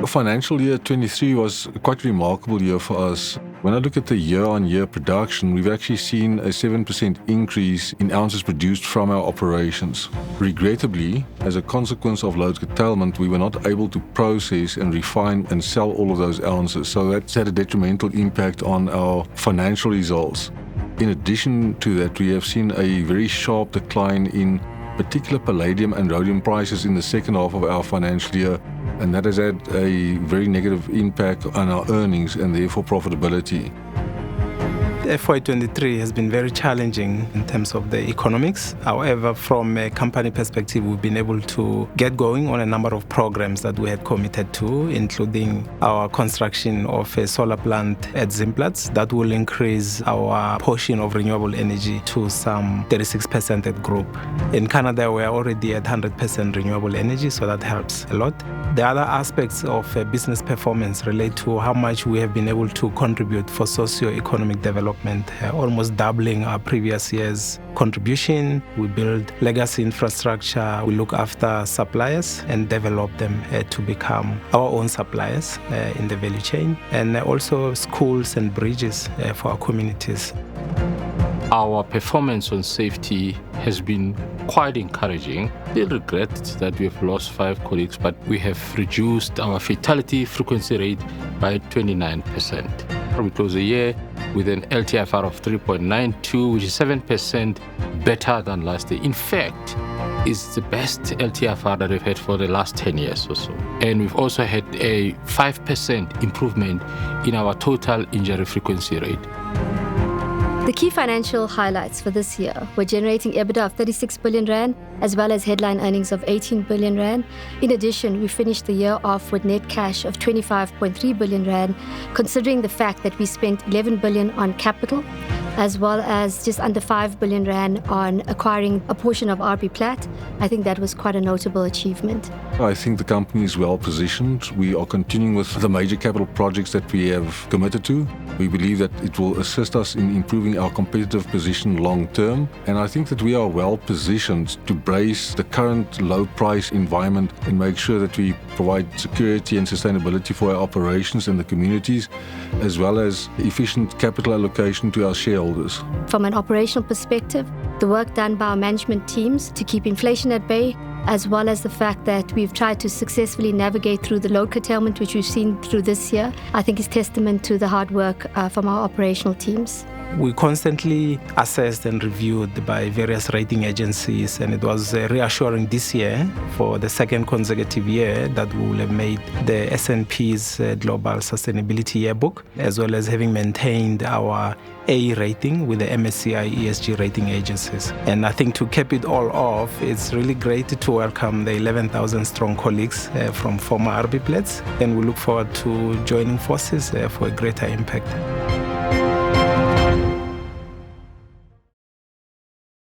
Financial year 23 was quite a remarkable year for us. When I look at the year-on-year production, we've actually seen a 7% increase in ounces produced from our operations. Regrettably, as a consequence of load curtailment, we were not able to process and refine and sell all of those ounces, so that's had a detrimental impact on our financial results. In addition to that, we have seen a very sharp decline in particular palladium and rhodium prices in the second half of our financial year, and that has had a very negative impact on our earnings and therefore profitability. FY2023 has been very challenging in terms of the economics. However, from a company perspective, we've been able to get going on a number of programs that we had committed to, including our construction of a solar plant at Implats that will increase our portion of renewable energy to some 36% at group. In Canada, we are already at 100% renewable energy, so that helps a lot. The other aspects of business performance relate to how much we have been able to contribute for socio-economic development, almost doubling our previous year's contribution. We build legacy infrastructure, we look after suppliers and develop them to become our own suppliers in the value chain, and also schools and bridges for our communities. Our performance on safety has been quite encouraging. We regret that we have lost 5 colleagues, but we have reduced our fatality frequency rate by 29%. We close the year with an LTIFR of 3.92, which is 7% better than last year. In fact, it's the best LTIFR that we've had for the last 10 years or so. And we've also had a 5% improvement in our total injury frequency rate. The key financial highlights for this year were generating EBITDA of 36 billion rand, as well as headline earnings of 18 billion rand. In addition, we finished the year off with net cash of 25.3 billion rand, considering the fact that we spent 11 billion on capital, as well as just under 5 billion rand on acquiring a portion of RB Plat. I think that was quite a notable achievement. I think the company is well positioned. We are continuing with the major capital projects that we have committed to. We believe that it will assist us in improving our competitive position long term. And I think that we are well positioned to brace the current low price environment and make sure that we provide security and sustainability for our operations and the communities, as well as efficient capital allocation to our shareholders. From an operational perspective, the work done by our management teams to keep inflation at bay, as well as the fact that we've tried to successfully navigate through the load curtailment, which we've seen through this year, I think is testament to the hard work from our operational teams. We constantly assessed and reviewed by various rating agencies, and it was reassuring this year for the second consecutive year that we will have made the S&P's Global Sustainability Yearbook, as well as having maintained our A rating with the MSCI ESG rating agencies. And I think to cap it all off, it's really great to welcome the 11,000 strong colleagues from former RB Plats, and we look forward to joining forces for a greater impact.